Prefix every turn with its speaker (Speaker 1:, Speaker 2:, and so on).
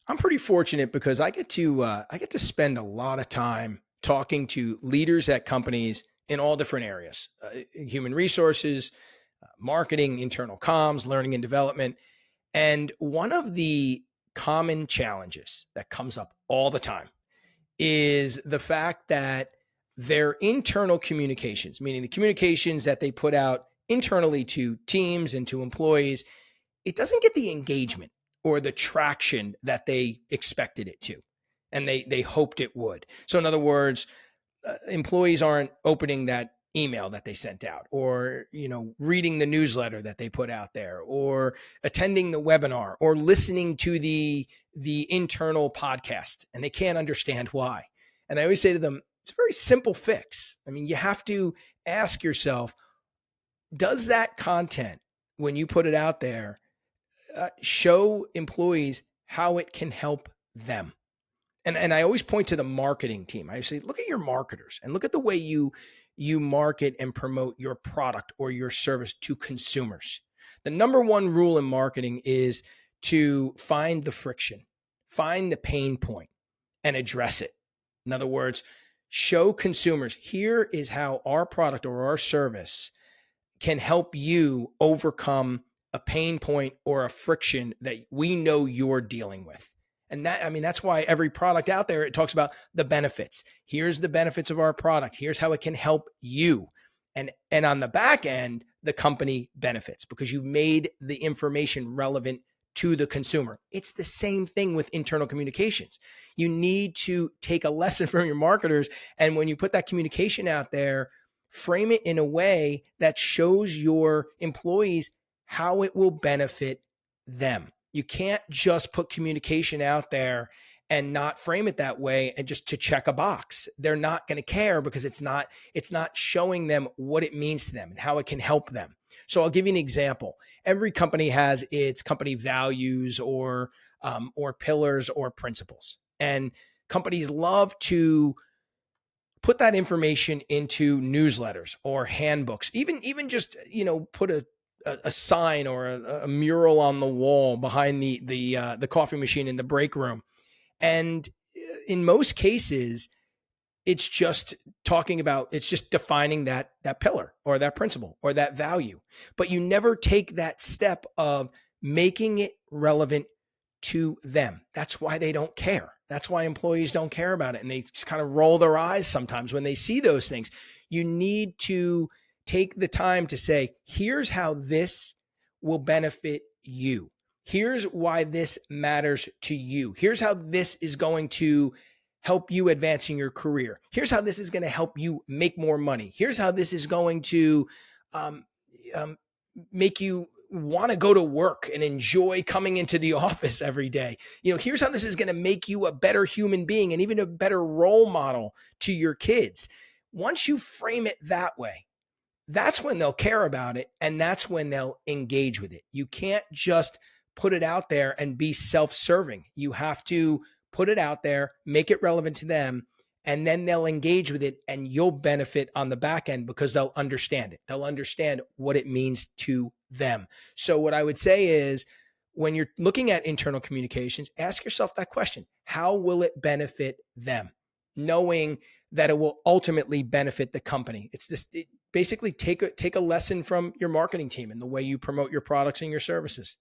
Speaker 1: I'm pretty fortunate because I get to spend a lot of time talking to leaders at companies in all different areas, human resources, marketing, internal comms, learning and development. And one of the common challenges that comes up all the time is the fact that their internal communications, meaning the communications that they put out internally to teams and to employees, it doesn't get the engagement or the traction that they expected it to and they hoped it would. So in other words, employees aren't opening that email that they sent out, or reading the newsletter that they put out there, or attending the webinar, or listening to the internal podcast, and they can't understand why. And I always say to them, it's a very simple fix. I mean, you have to ask yourself, does that content, when you put it out there, show employees how it can help them? And I always point to the marketing team. I say, look at your marketers and look at the way you market and promote your product or your service to consumers. The number one rule in marketing is to find the friction, find the pain point, and address it. In other words, show consumers, here is how our product or our service can help you overcome a pain point or a friction that we know you're dealing with. And that, I mean, that's why every product out there, it talks about the benefits. Here's the benefits of our product. Here's how it can help you. And on the back end, the company benefits because you've made the information relevant to the consumer. It's the same thing with internal communications. You need to take a lesson from your marketers. And when you put that communication out there, frame it in a way that shows your employees how it will benefit them. You can't just put communication out there and not frame it that way and just to check a box. They're not going to care because it's not showing them what it means to them and how it can help them. So I'll give you an example. Every company has its company values or pillars or principles, and companies love to put that information into newsletters or handbooks, even just, put a sign or a mural on the wall behind the coffee machine in the break room. And in most cases, it's just it's just defining that pillar or that principle or that value. But you never take that step of making it relevant to them. That's why they don't care. That's why employees don't care about it. And they just kind of roll their eyes sometimes when they see those things. You need to take the time to say, here's how this will benefit you. Here's why this matters to you. Here's how this is going to help you advance in your career. Here's how this is going to help you make more money. Here's how this is going to um, make you want to go to work and enjoy coming into the office every day. Here's how this is going to make you a better human being and even a better role model to your kids. Once you frame it that way, that's when they'll care about it, and that's when they'll engage with it. You can't just put it out there and be self-serving. You have to put it out there, make it relevant to them, and then they'll engage with it, and you'll benefit on the back end because they'll understand it. They'll understand what it means to them. So what I would say is, when you're looking at internal communications, ask yourself that question. How will it benefit them? Knowing that it will ultimately benefit the company. Basically take a lesson from your marketing team and the way you promote your products and your services.